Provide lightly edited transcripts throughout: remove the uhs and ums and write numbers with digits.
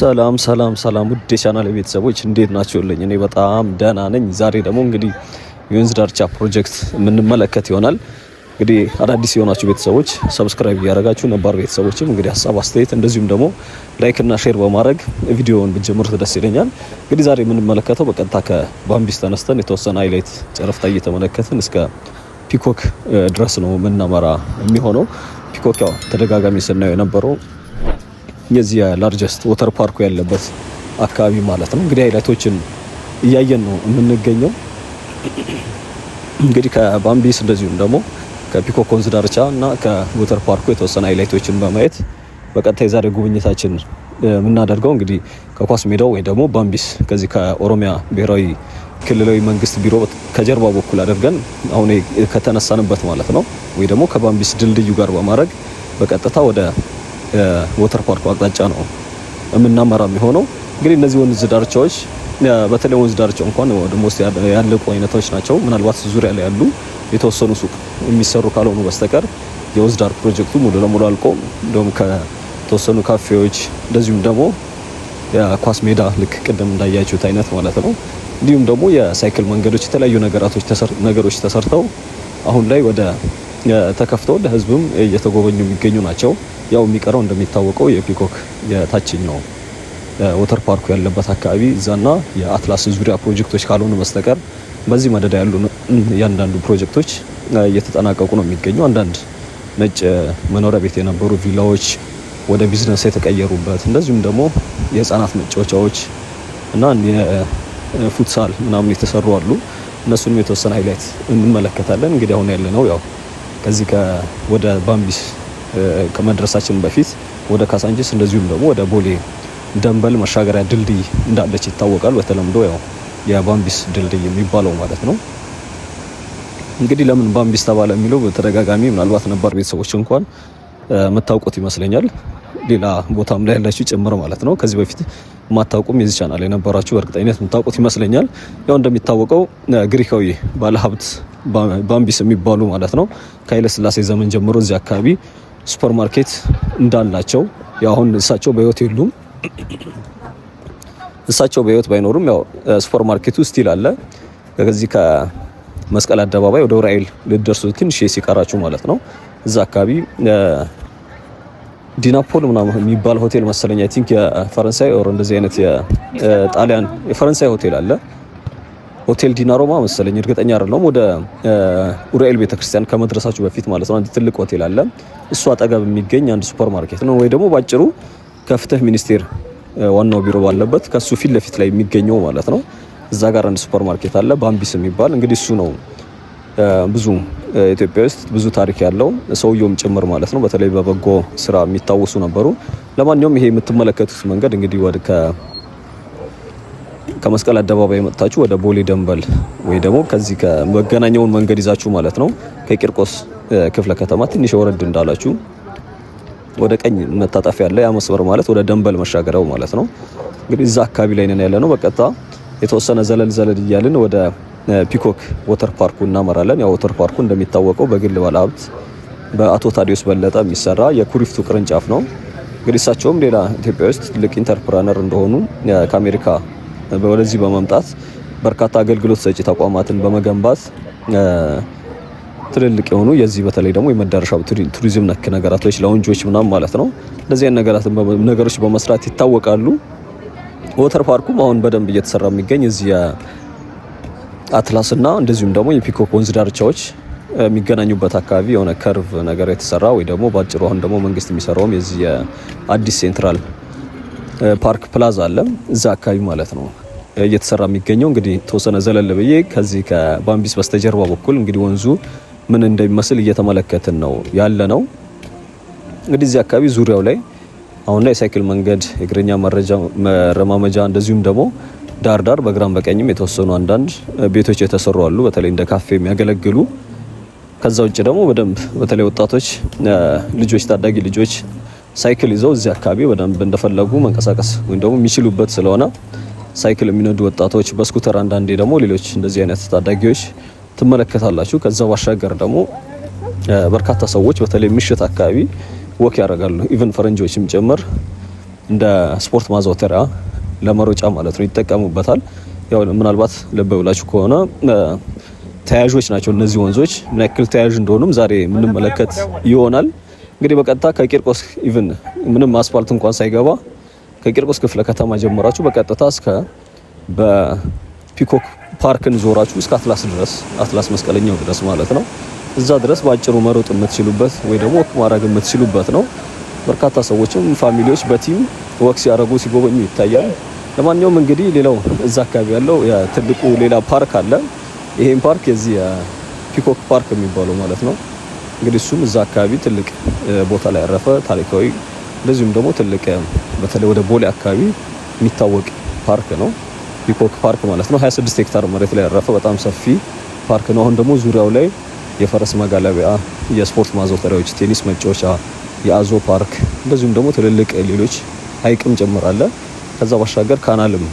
ሰላም ሰላም ሰላም ውድ የቻናል ቤተሰቦች እንዴት ናችሁልኝ? እኔ በጣም ደህና ነኝ። ዛሬ ደግሞ እንግዲህ የወንዝ ዳርቻ ፕሮጀክት የምንመለከት ይሆናል። እንግዲህ አዳዲስ የሆናችሁ ቤተሰቦች ሰብስክራይብ እያደረጋችሁ፣ ነባር ቤተሰቦችም እንግዲህ ሀሳብ አስተያየት፣ እንደዚሁም ደግሞ ላይክ እና ሼር በማድረግ ቪዲዮውን ብትጀምሩት ደስ ይለኛል። እንግዲህ ዛሬ የምንመለከተው በቀጥታ ከባምቢስ ተነስተን የተወሰነ ሃይላይት ጨረፍታ እየተመለከትን እስከ ፒኮክ ድረስ ነው የምናመራ የሚሆነው። ፒኮክ ያው ተደጋጋሚ ስናየው የነበረው የዚህ ላርጀስት ወተር ፓርኩ ያለበት አካባቢ ማለት ነው። እንግዲህ ሃይላይቶችን እያየን ነው የምንገኘው። እንግዲህ ከባምቢስ እንደዚሁም ደግሞ ከፒኮክ ወንዝ ዳርቻ እና ከወተር ፓርኩ የተወሰነ ሃይላይቶችን በማየት በቀጥታ የዛሬ ጉብኝታችን የምናደርገው እንግዲህ ከኳስ ሜዳው ወይ ደግሞ ባምቢስ ከዚህ ከኦሮሚያ ብሔራዊ ክልላዊ መንግስት ቢሮ ከጀርባ በኩል አድርገን አሁን ከተነሳንበት ማለት ነው ወይ ደግሞ ከባምቢስ ድልድዩ ጋር በማድረግ በቀጥታ ወደ ወተር ፓርኩ አቅጣጫ ነው የምናመራ የሚሆነው። እንግዲህ እነዚህ ወንዝ ዳርቻዎች በተለይ ወንዝ ዳርቻው እንኳን ኦልሞስት ያለቁ አይነቶች ናቸው። ምናልባት ዙሪያ ላይ ያሉ የተወሰኑ ሱቅ የሚሰሩ ካልሆኑ በስተቀር የወንዝ ዳር ፕሮጀክቱ ሙሉ ለሙሉ አልቆ እንደውም ከተወሰኑ ካፌዎች እንደዚሁም ደግሞ የኳስ ሜዳ ልክ ቅድም እንዳያችሁት አይነት ማለት ነው። እንዲሁም ደግሞ የሳይክል መንገዶች፣ የተለያዩ ነገሮች ተሰርተው አሁን ላይ ወደ ተከፍተው ለህዝብም እየተጎበኙ የሚገኙ ናቸው። ያው የሚቀረው እንደሚታወቀው የፒኮክ የታችኛው ወተር ፓርኩ ያለበት አካባቢ እዛና የአትላስ ዙሪያ ፕሮጀክቶች ካልሆኑ በስተቀር በዚህ መደዳ ያሉ ያንዳንዱ ፕሮጀክቶች እየተጠናቀቁ ነው የሚገኙ። አንዳንድ ነጭ መኖሪያ ቤት የነበሩ ቪላዎች ወደ ቢዝነስ የተቀየሩበት፣ እንደዚሁም ደግሞ የህፃናት መጫወቻዎች እና የፉትሳል ምናምን የተሰሩ አሉ። እነሱንም የተወሰነ ሃይላይት እንመለከታለን። እንግዲህ አሁን ያለነው ያው ከዚህ ወደ ባምቢስ ከመድረሳችን በፊት ወደ ካሳንቺስ እንደዚሁም ደግሞ ወደ ቦሌ ደንበል መሻገሪያ ድልድይ እንዳለች ይታወቃል። በተለምዶ ያው የባምቢስ ድልድይ የሚባለው ማለት ነው። እንግዲህ ለምን ባምቢስ ተባለ የሚለው በተደጋጋሚ ምናልባት ነባር ቤተሰቦች እንኳን የምታውቁት ይመስለኛል። ሌላ ቦታም ላይ ያላችሁ ጭምር ማለት ነው። ከዚህ በፊት የማታውቁም የዚህ ቻናል የነበራችሁ በእርግጠኝነት የምታውቁት ይመስለኛል። ያው እንደሚታወቀው ግሪካዊ ባለሀብት ባምቢስ የሚባሉ ማለት ነው ከኃይለ ሥላሴ ዘመን ጀምሮ እዚህ አካባቢ ሱፐር ማርኬት እንዳላቸው ያው አሁን እሳቸው በህይወት የሉም። እሳቸው በህይወት ባይኖሩም ያው ሱፐር ማርኬቱ ስቲል አለ። ከዚህ ከመስቀል አደባባይ ወደ ኡራኤል ልደርሱ ትንሽ ሲቀራችሁ ማለት ነው እዛ አካባቢ ዲናፖል ምናምን የሚባል ሆቴል መሰለኝ አይ ቲንክ የፈረንሳይ ኦር እንደዚህ አይነት የጣሊያን የፈረንሳይ ሆቴል አለ። ሆቴል ዲናሮማ መሰለኝ እርግጠኛ አይደለሁም። ወደ ኡራኤል ቤተክርስቲያን ከመድረሳችሁ በፊት ማለት ነው አንድ ትልቅ ሆቴል አለ። እሱ አጠገብ የሚገኝ አንድ ሱፐር ማርኬት ነው ወይ ደግሞ ባጭሩ ከፍትህ ሚኒስቴር ዋናው ቢሮ ባለበት ከሱ ፊት ለፊት ላይ የሚገኘው ማለት ነው። እዛ ጋር አንድ ሱፐር ማርኬት አለ ባምቢስ የሚባል። እንግዲህ እሱ ነው ብዙ ኢትዮጵያ ውስጥ ብዙ ታሪክ ያለው ሰውየውም ጭምር ማለት ነው። በተለይ በበጎ ስራ የሚታወሱ ነበሩ። ለማንኛውም ይሄ የምትመለከቱት መንገድ እንግዲህ ወደ ከመስቀል አደባባይ መጣችሁ ወደ ቦሌ ደንበል ወይ ደግሞ ከዚህ ከመገናኛውን መንገድ ይዛችሁ ማለት ነው ከቂርቆስ ክፍለ ከተማ ትንሽ ወረድ እንዳላችሁ ወደ ቀኝ መታጠፊያ ያለ ያ መስመር ማለት ወደ ደንበል መሻገሪያው ማለት ነው። እንግዲህ እዛ አካባቢ ላይ ነን ያለነው። በቀጥታ የተወሰነ ዘለል እያልን ወደ ፒኮክ ወተር ፓርኩ እናመራለን። ያው ወተር ፓርኩ እንደሚታወቀው በግል ባለሀብት በአቶ ታዲዮስ በለጠ የሚሰራ የኩሪፍቱ ቅርንጫፍ ነው። እንግዲህ እሳቸውም ሌላ ኢትዮጵያ ውስጥ ትልቅ ኢንተርፕረነር እንደሆኑ ከአሜሪካ ወደዚህ በመምጣት በርካታ አገልግሎት ሰጪ ተቋማትን በመገንባት ትልልቅ የሆኑ የዚህ በተለይ ደግሞ የመዳረሻ ቱሪዝም ነክ ነገራቶች ላውንጆች ምናምን ማለት ነው እንደዚህ አይነት ነገሮች በመስራት ይታወቃሉ። ወተር ፓርኩም አሁን በደንብ እየተሰራ የሚገኝ እዚህ አትላስና እንደዚሁም ደግሞ የፒኮክ ወንዝ ዳርቻዎች የሚገናኙበት አካባቢ የሆነ ከርቭ ነገር የተሰራ ወይ ደግሞ ባጭሩ አሁን ደግሞ መንግስት የሚሰራውም የዚህ የአዲስ ሴንትራል ፓርክ ፕላዛ አለ እዛ አካባቢ ማለት ነው እየተሰራ የሚገኘው። እንግዲህ ተወሰነ ዘለል ብዬ ከዚህ ከባምቢስ በስተጀርባ በኩል እንግዲህ ወንዙ ምን እንደሚመስል እየተመለከትን ነው ያለ ነው። እንግዲህ እዚህ አካባቢ ዙሪያው ላይ አሁን ላይ ሳይክል መንገድ፣ የእግረኛ መረማመጃ እንደዚሁም ደግሞ ዳር በግራም በቀኝም የተወሰኑ አንዳንድ ቤቶች የተሰሩ አሉ፣ በተለይ እንደ ካፌ የሚያገለግሉ። ከዛ ውጭ ደግሞ በደንብ በተለይ ወጣቶች ልጆች፣ ታዳጊ ልጆች ሳይክል ይዘው እዚህ አካባቢ በደንብ እንደፈለጉ መንቀሳቀስ ወይም ደግሞ የሚችሉበት ስለሆነ ሳይክል የሚነዱ ወጣቶች፣ በስኩተር አንዳንዴ ደግሞ ሌሎች እንደዚህ አይነት ታዳጊዎች ትመለከታላችሁ። ከዛ ባሻገር ደግሞ በርካታ ሰዎች በተለይ ምሽት አካባቢ ወክ ያደርጋሉ። ኢቭን ፈረንጆችም ጭምር እንደ ስፖርት ማዘውተሪያ ለመሮጫ ማለት ነው ይጠቀሙበታል። ያው ምናልባት ልብ ብላችሁ ከሆነ ተያያዦች ናቸው እነዚህ ወንዞች። ምን ያክል ተያያዥ እንደሆኑም ዛሬ የምንመለከት ይሆናል። እንግዲህ በቀጥታ ከቂርቆስ ኢቭን ምንም አስፋልት እንኳን ሳይገባ ከቂርቆስ ክፍለ ከተማ ጀምራችሁ በቀጥታ እስከ በፒኮክ ፓርክን ዞራችሁ እስከ አትላስ ድረስ አትላስ መስቀለኛው ድረስ ማለት ነው እዛ ድረስ ባጭሩ መሮጥ የምትችሉበት ወይ ደግሞ ወክ ማድረግ የምትችሉበት ነው። በርካታ ሰዎችም ፋሚሊዎች በቲም ወክ ሲያደርጉ ሲጎበኙ ይታያል። ለማንኛውም እንግዲህ ሌላው እዛ አካባቢ ያለው ትልቁ ሌላ ፓርክ አለ። ይሄን ፓርክ የዚህ ፒኮክ ፓርክ የሚባለው ማለት ነው። እንግዲህ እሱም እዛ አካባቢ ትልቅ ቦታ ላይ ያረፈ ታሪካዊ እንደዚሁም ደግሞ ትልቅ በተለይ ወደ ቦሌ አካባቢ የሚታወቅ ፓርክ ነው ፒኮክ ፓርክ ማለት ነው። 26 ሄክታር መሬት ላይ ያረፈ በጣም ሰፊ ፓርክ ነው። አሁን ደግሞ ዙሪያው ላይ የፈረስ መጋለቢያ፣ የስፖርት ማዘውተሪያዎች፣ ቴኒስ መጫወቻ፣ የአዞ ፓርክ እንደዚሁም ደግሞ ትልልቅ ሌሎች ሀይቅም ጭምር አለ። ከዛ ባሻገር ካናልም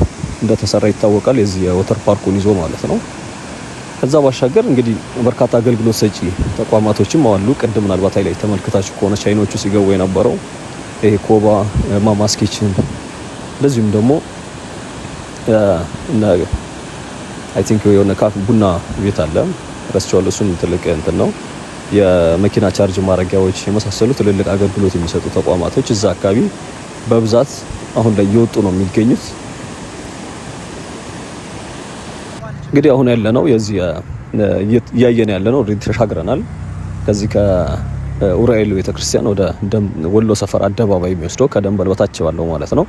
እንደተሰራ ይታወቃል የዚህ የወተር ፓርኩን ይዞ ማለት ነው። ከዛ ባሻገር እንግዲህ በርካታ አገልግሎት ሰጪ ተቋማቶችም አሉ። ቅድም ምናልባት ላይ ተመልክታችሁ ከሆነ ቻይኖቹ ሲገቡ የነበረው ይሄ ኮባ ማማስ ኪችን እንደዚሁም ደግሞ አይ ቲንክ የሆነ ካፌ ቡና ቤት አለ ረስቸዋለሁ። እሱም ትልቅ እንትን ነው። የመኪና ቻርጅ ማረጊያዎች የመሳሰሉ ትልልቅ አገልግሎት የሚሰጡ ተቋማቶች እዛ አካባቢ በብዛት አሁን ላይ እየወጡ ነው የሚገኙት። እንግዲህ አሁን ያለነው የዚህ እያየን ያለነው ኦልሬዲ ተሻግረናል። ከዚህ ከኡራኤል ቤተክርስቲያን ወደ ወሎ ሰፈር አደባባይ የሚወስደው ከደንበል በታች ባለው ማለት ነው።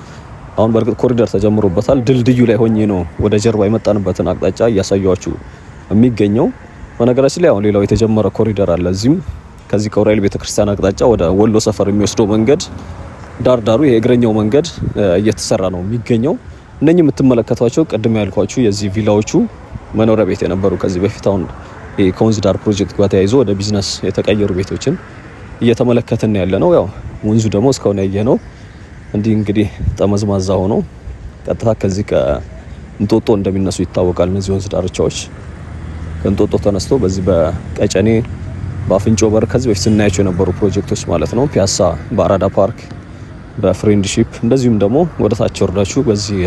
አሁን በእርግጥ ኮሪደር ተጀምሮበታል። ድልድዩ ላይ ሆኜ ነው ወደ ጀርባ የመጣንበትን አቅጣጫ እያሳያችሁ የሚገኘው። በነገራችን ላይ አሁን ሌላው የተጀመረ ኮሪደር አለ። እዚህም ከዚህ ከኡራኤል ቤተክርስቲያን አቅጣጫ ወደ ወሎ ሰፈር የሚወስደው መንገድ ዳርዳሩ የእግረኛው መንገድ እየተሰራ ነው የሚገኘው። እነኚህ የምትመለከቷቸው ቅድም ያልኳችሁ የዚህ ቪላዎቹ መኖሪያ ቤት የነበሩ ከዚህ በፊት አሁን ከወንዝ ዳር ፕሮጀክት ጋር ተያይዞ ወደ ቢዝነስ የተቀየሩ ቤቶችን እየተመለከትን ያለ ነው። ያው ወንዙ ደግሞ እስካሁን ያየ ነው እንግዲህ ጠመዝማዛ ሆኖ ቀጥታ ከዚህ ከእንጦጦ እንደሚነሱ ይታወቃል። እነዚህ ወንዝ ዳርቻዎች ከእንጦጦ ተነስቶ በዚህ በቀጨኔ በአፍንጮ በር ከዚህ በፊት ስናያቸው የነበሩ ፕሮጀክቶች ማለት ነው። ፒያሳ በአራዳ ፓርክ በፍሬንድሺፕ እንደዚሁም ደግሞ ወደ ታች ወርዳችሁ በዚህ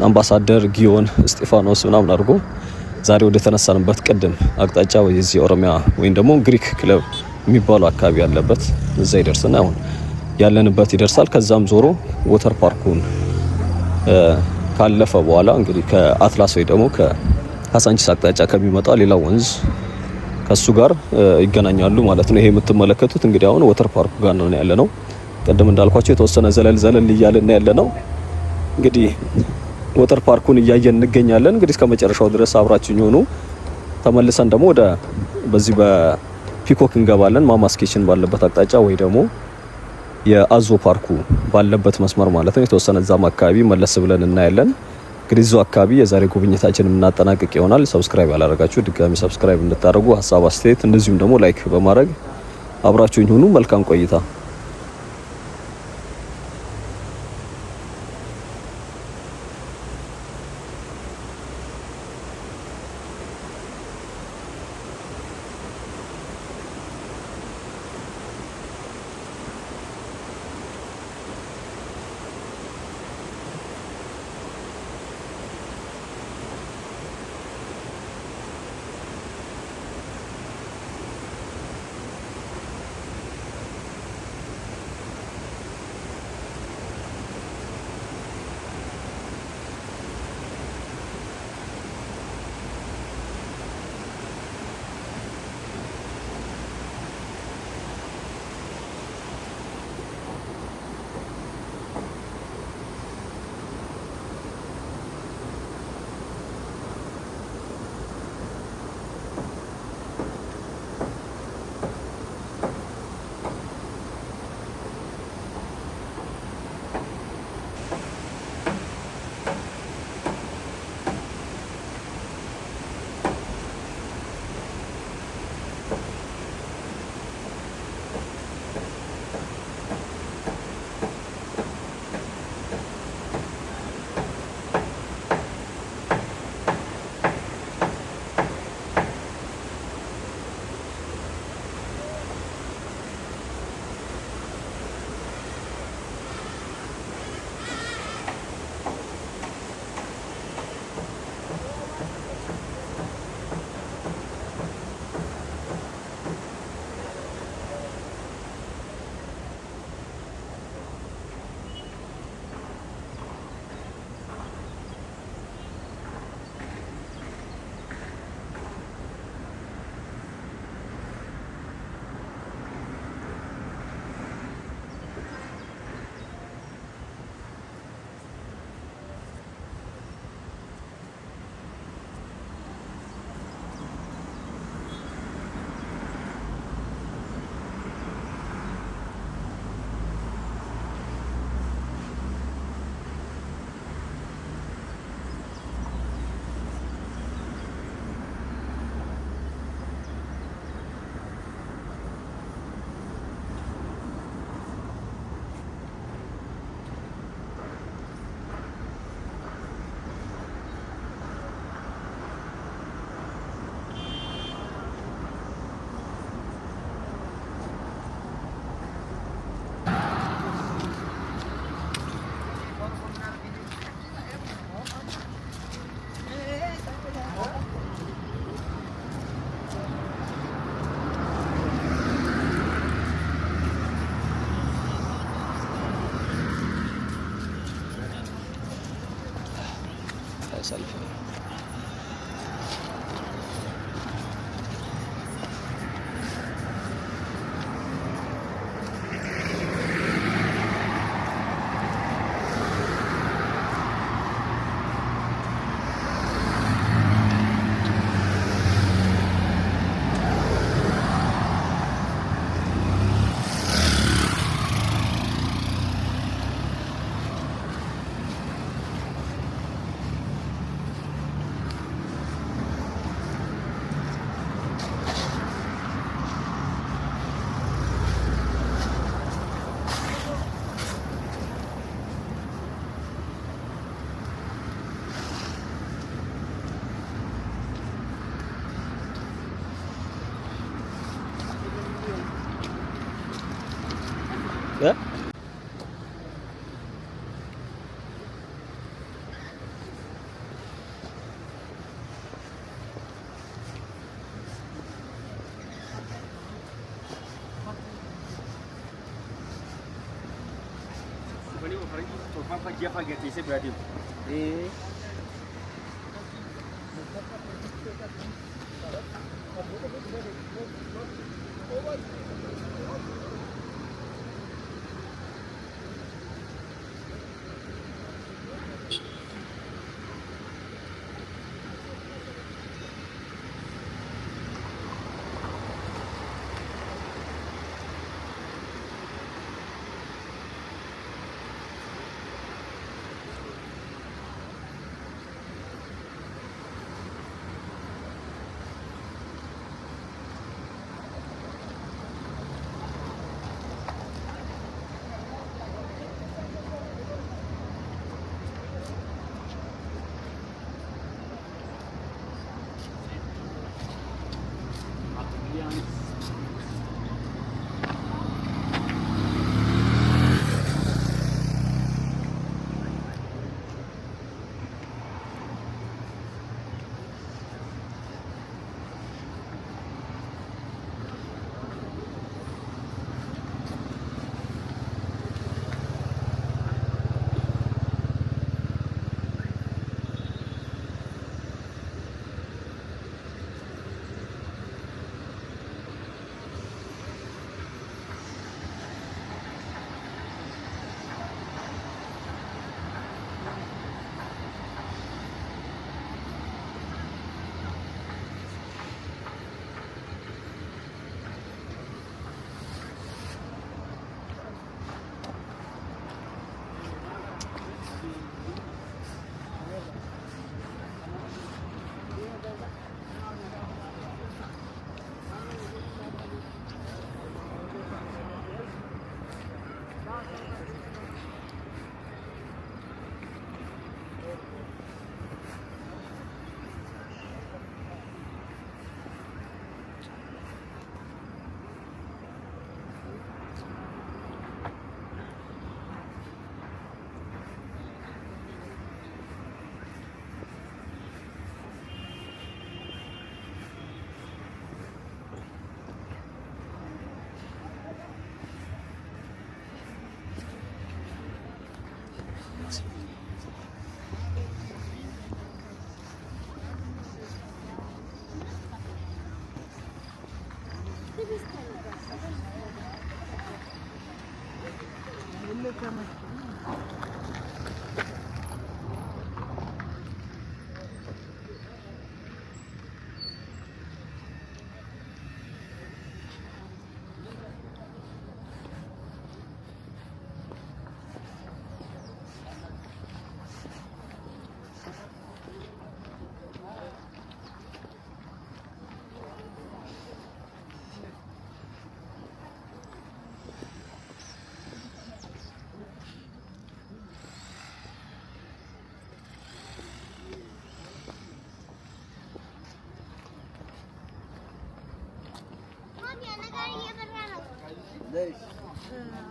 አምባሳደር ጊዮን እስጢፋኖስ ምናምን አድርጎ ዛሬ ወደ ተነሳንበት ቅድም አቅጣጫ ወደዚህ ኦሮሚያ ወይም ደግሞ ግሪክ ክለብ የሚባለው አካባቢ ያለበት እዛ ይደርስና አሁን ያለንበት ይደርሳል። ከዛም ዞሮ ወተር ፓርኩን ካለፈ በኋላ እንግዲህ ከአትላስ ወይ ደግሞ ከካሳንቺስ አቅጣጫ ከሚመጣ ሌላ ወንዝ ከሱ ጋር ይገናኛሉ ማለት ነው። ይሄ የምትመለከቱት እንግዲህ አሁን ወተር ፓርኩ ጋር ነው ያለነው። ቀደም እንዳልኳቸው የተወሰነ ዘለል እያለን ያለነው እንግዲህ ወተር ፓርኩን እያየን እንገኛለን። እንግዲህ እስከ መጨረሻው ድረስ አብራችሁኝ ሆኑ። ተመልሰን ደግሞ ወደ በዚህ በፒኮክ እንገባለን። ማማስ ኪችን ባለበት አቅጣጫ ወይ ደግሞ የአዞ ፓርኩ ባለበት መስመር ማለት ነው። የተወሰነ እዛም አካባቢ መለስ ብለን እናያለን። እንግዲህ እዛው አካባቢ የዛሬ ጉብኝታችን የምናጠናቅቅ ይሆናል። ሰብስክራይብ ያላደረጋችሁ ድጋሚ ሰብስክራይብ እንድታደርጉ ሀሳብ አስተያየት፣ እንደዚሁም ደግሞ ላይክ በማድረግ አብራችሁኝ ሁኑ። መልካም ቆይታ።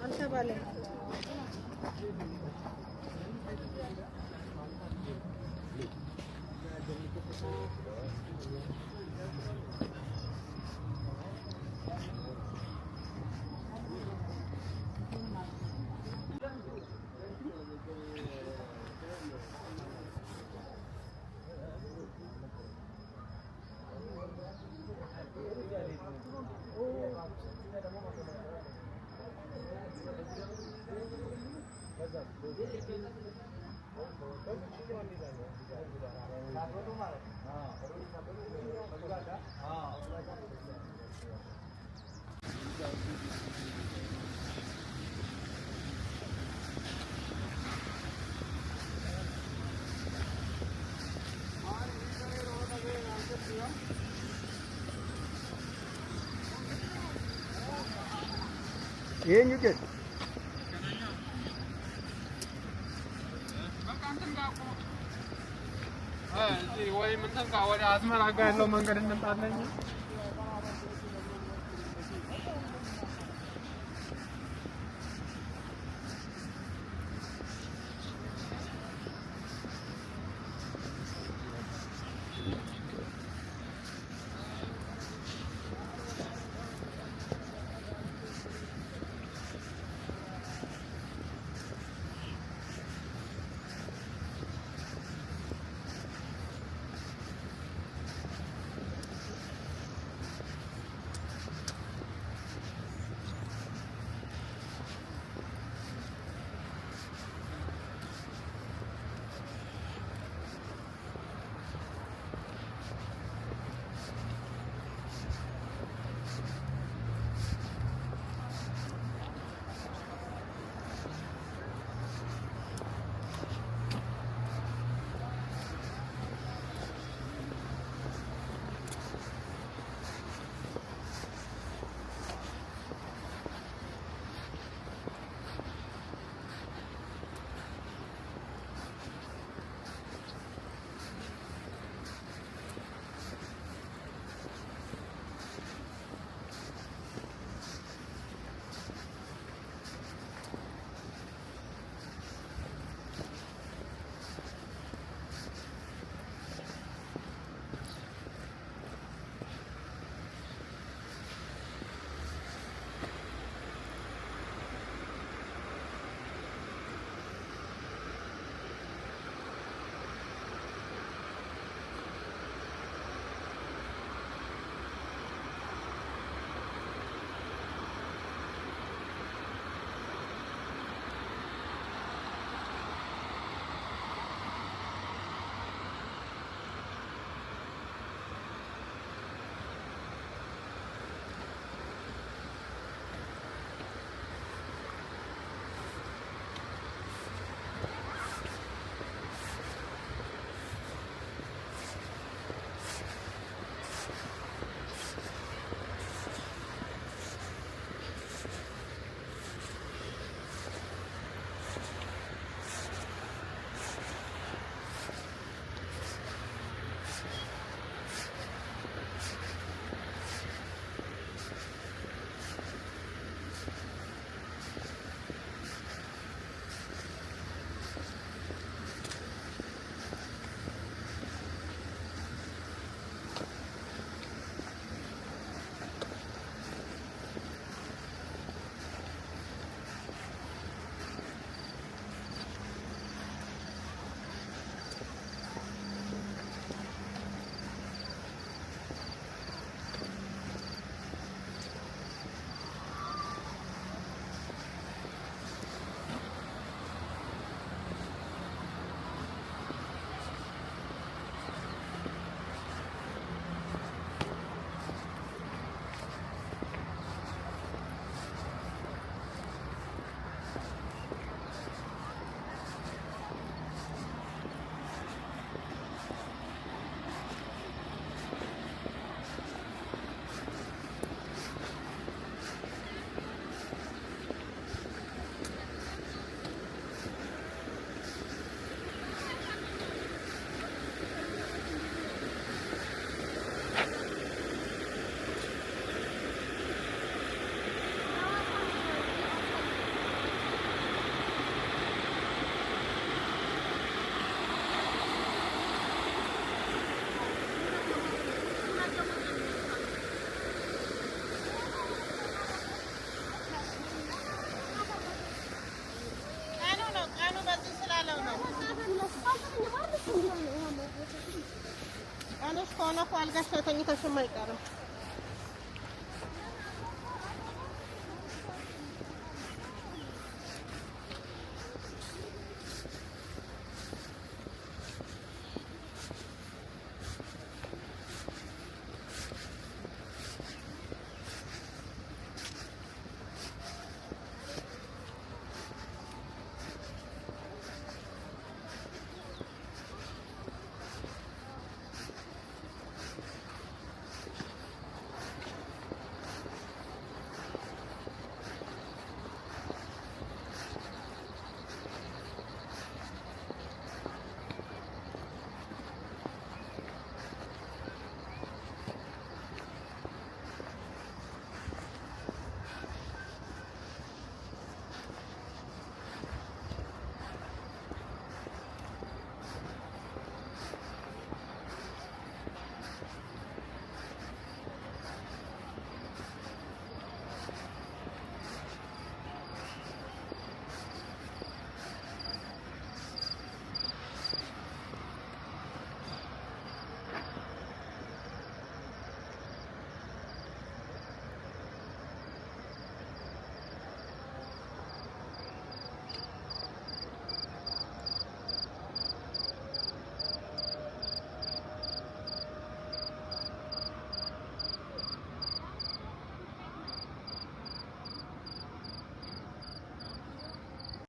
አልተባለም። Iya nyuket. ወይ ምን ተንካ ወደ አስመራ ጋር ያለው መንገድ እንምጣለኝ ጋር ተኝተሽም አይቀርም